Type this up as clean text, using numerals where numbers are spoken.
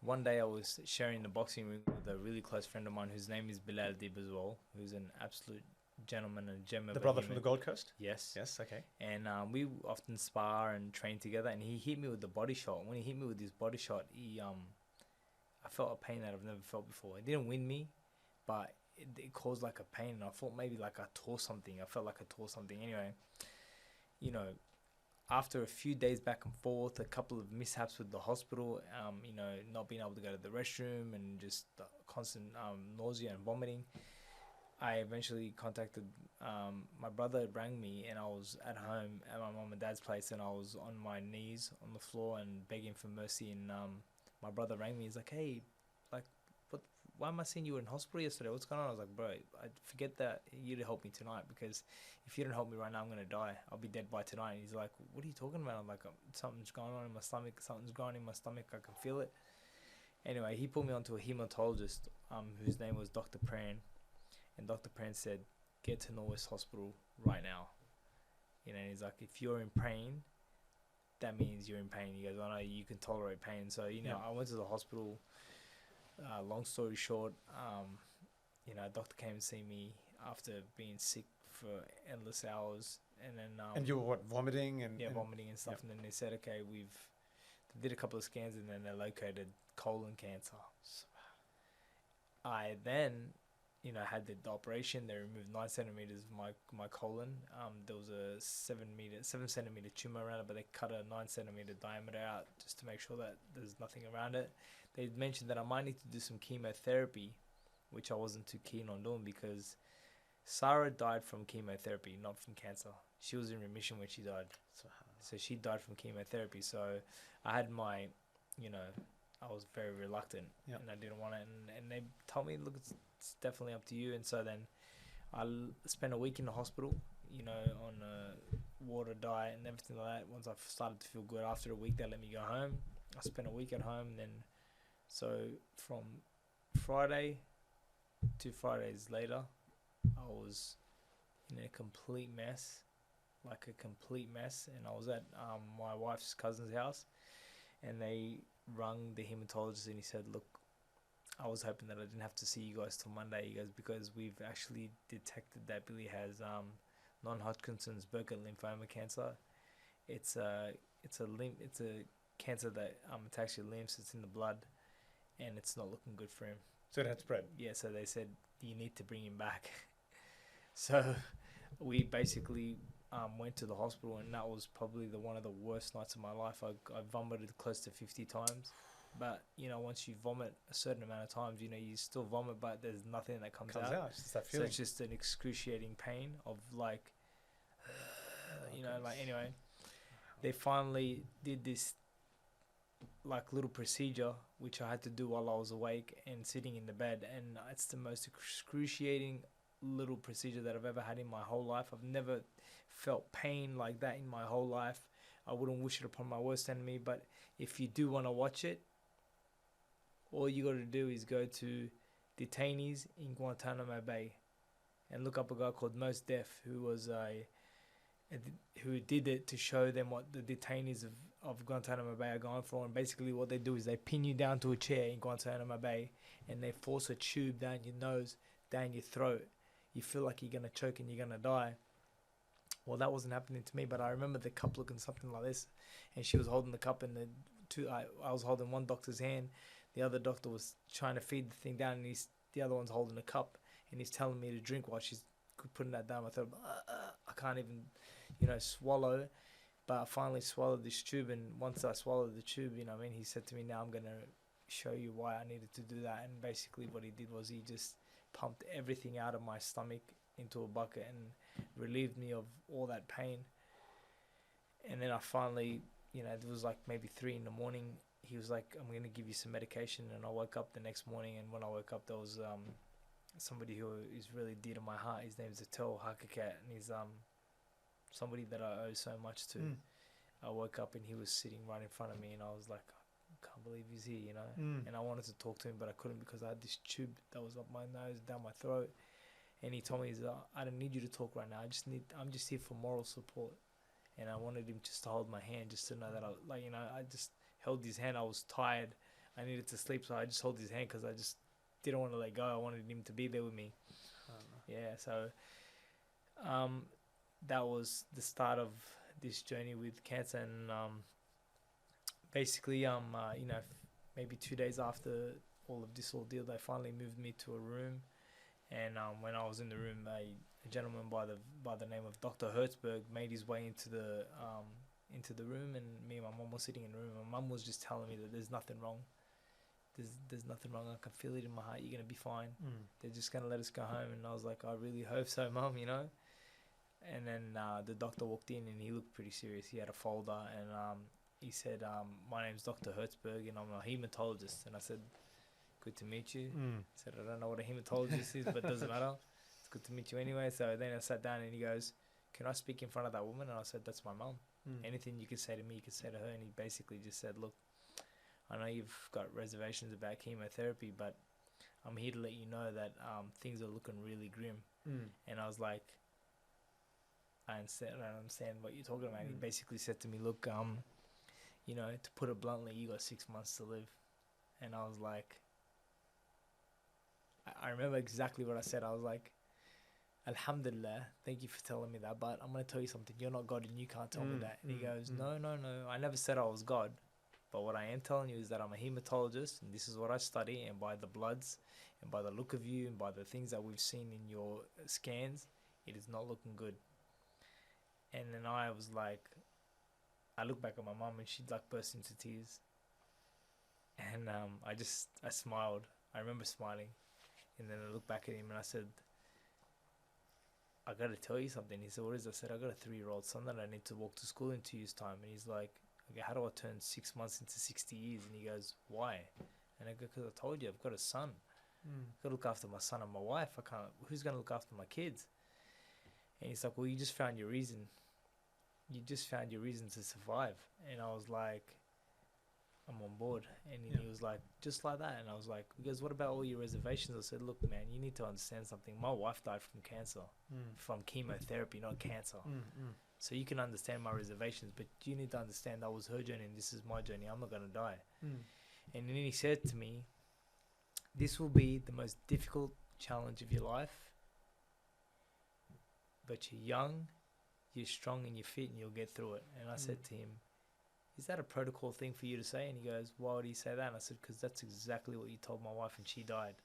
one day I was sharing the boxing ring with a really close friend of mine whose name is Bilal Dib as well, who's an absolute gentleman and a gem of The a brother from the human. Gold Coast? Yes. Yes, okay. And we often spar and train together. And he hit me with the body shot. When he hit me with his body shot, I felt a pain that I've never felt before. It didn't win me, but it caused like a pain. And I thought maybe like I tore something. I felt like I tore something. Anyway, you know, after a few days back and forth, a couple of mishaps with the hospital, not being able to go to the restroom and just constant nausea and vomiting, I eventually contacted my brother. Rang me, and I was at home at my mom and dad's place, and I was on my knees on the floor and begging for mercy. And my brother rang me. He's like, "Hey, like, what? Why am I seeing you in hospital yesterday? What's going on?" I was like, "Bro, I forget that you to help me tonight, because if you don't help me right now, I'm gonna die. I'll be dead by tonight." And he's like, "What are you talking about?" I'm like, "Something's going on in my stomach. Something's growing in my stomach. I can feel it." Anyway, he put me onto a hematologist, whose name was Dr. Pran, and Dr. Pran said, "Get to Norwest Hospital right now." And he's like, "If you're in pain, that means you're in pain." He goes, "I know you can tolerate pain." So Yeah. I went to the hospital. Long story short, doctor came and see me after being sick for endless hours, and then And you were what, vomiting and, yeah, and vomiting and stuff. yeah. And then they said, "Okay, they did a couple of scans, and then they located colon cancer." So I then, had the operation. They removed 9 centimeters of my colon. There was a 7 centimeter tumor around it, but they cut a 9 centimeter diameter out just to make sure that there's nothing around it. They mentioned that I might need to do some chemotherapy, which I wasn't too keen on doing, because Sarah died from chemotherapy, not from cancer. She was in remission when she died. So she died from chemotherapy. So I had I was very reluctant, Yeah. and I didn't want it. And they told me, "Look, it's definitely up to you." And so then I spent a week in the hospital, on a water diet and everything like that. Once I started to feel good after a week, they let me go home. I spent a week at home. And then, so from Friday 2 Fridays later, I was in a complete mess, like a complete mess. And I was at my wife's cousin's house, and they rung the hematologist, and he said, "Look, I was hoping that I didn't have to see you guys till Monday." He goes, "Because we've actually detected that Billy has non-Hodgkin's Burkitt lymphoma cancer. It's a cancer that attacks your lymphs. It's in the blood, and it's not looking good for him." So it had spread. Yeah, so they said, "You need to bring him back." So we basically went to the hospital, and that was probably one of the worst nights of my life. I vomited close to 50 times. But, once you vomit a certain amount of times, you still vomit, but there's nothing that comes Comes out. out. It's just that So feeling. it's just an excruciating pain of like, anyway. They finally did this like little procedure, which I had to do while I was awake and sitting in the bed. And it's the most excruciating little procedure that I've ever had in my whole life. I've never felt pain like that in my whole life. I wouldn't wish it upon my worst enemy, but if you do want to watch it, all you got to do is go to detainees in Guantanamo Bay and look up a guy called Mos Def, who did it to show them what the detainees of Guantanamo Bay are going for. And basically what they do is they pin you down to a chair in Guantanamo Bay, and they force a tube down your nose, down your throat. You feel like you're going to choke and you're going to die. Well, that wasn't happening to me, but I remember the cup looking something like this, and she was holding the cup, and I was holding one doctor's hand, the other doctor was trying to feed the thing down, and the other one's holding a cup, and he's telling me to drink while she's putting that down my throat. I can't even, swallow, but I finally swallowed this tube, and once I swallowed the tube, he said to me, "Now I'm gonna show you why I needed to do that." And basically, what he did was he just pumped everything out of my stomach into a bucket and relieved me of all that pain. And then I finally, it was like maybe 3 in the morning. He was like, "I'm gonna give you some medication." And I woke up the next morning, and when I woke up, there was somebody who is really dear to my heart. His name is Atel Hakakat, and he's somebody that I owe so much to. I woke up and he was sitting right in front of me, and I was like, "I can't believe he's here," And I wanted to talk to him, but I couldn't, because I had this tube that was up my nose, down my throat. And he told me, "I don't need you to talk right now. I'm just here for moral support." And I wanted him just to hold my hand, just to know that I just held his hand. I was tired. I needed to sleep, so I just held his hand because I just didn't want to let go. I wanted him to be there with me. Yeah, so that was the start of this journey with cancer, and basically, maybe 2 days after all of this ordeal, they finally moved me to a room, and when I was in the room, a gentleman by the name of Dr. Hertzberg made his way into the room, and me and my mum were sitting in the room. My mum was just telling me that there's nothing wrong. There's nothing wrong. I can feel it in my heart. You're gonna be fine. They're just gonna let us go home. And I was like, I really hope so, Mum. And then the doctor walked in, and he looked pretty serious. He had a folder, and he said, "My name's Dr. Hertzberg, and I'm a hematologist." And I said, "Good to meet you." He said, "I don't know what a hematologist is, but it doesn't matter. It's good to meet you anyway." So then I sat down, and he goes, "Can I speak in front of that woman?" And I said, "That's my mum. Anything you could say to me, you could say to her." And he basically just said, "Look, I know you've got reservations about chemotherapy, but I'm here to let you know that things are looking really grim." And I was like, I understand what you're talking about. He basically said to me, "Look, to put it bluntly, you got 6 months to live." And I was like, I remember exactly what I said. I was like, "Alhamdulillah, thank you for telling me that, but I'm going to tell you something. You're not God and you can't tell me that." And he goes, No, I never said I was God. But what I am telling you is that I'm a hematologist, and this is what I study, and by the bloods, and by the look of you, and by the things that we've seen in your scans, it is not looking good." And then I was like, I looked back at my mum, and she'd like burst into tears. And I smiled. I remember smiling. And then I looked back at him, and I said, "I got to tell you something." He said, "What is it?" I said, "I got a 3-year-old son that I need to walk to school in 2 years' time." And he's like, "Okay, how do I turn 6 months into 60 years?" And he goes, "Why?" And I go, "Because I told you, I've got a son. I've got to look after my son and my wife. Who's going to look after my kids?" And he's like, "Well, you just found your reason. You just found your reason to survive." And I was like, "I'm on board." And he was like, "Just like that?" And I was like, "Because what about all your reservations?" I said, "Look, man, you need to understand something. My wife died from cancer, from chemotherapy, not cancer. So you can understand my reservations, but you need to understand that was her journey and this is my journey. I'm not going to die." And then he said to me, "This will be the most difficult challenge of your life, but you're young, you're strong, and you're fit, and you'll get through it." And I said to him, "Is that a protocol thing for you to say?" And he goes, "Why would he say that?" And I said, "Because that's exactly what you told my wife and she died."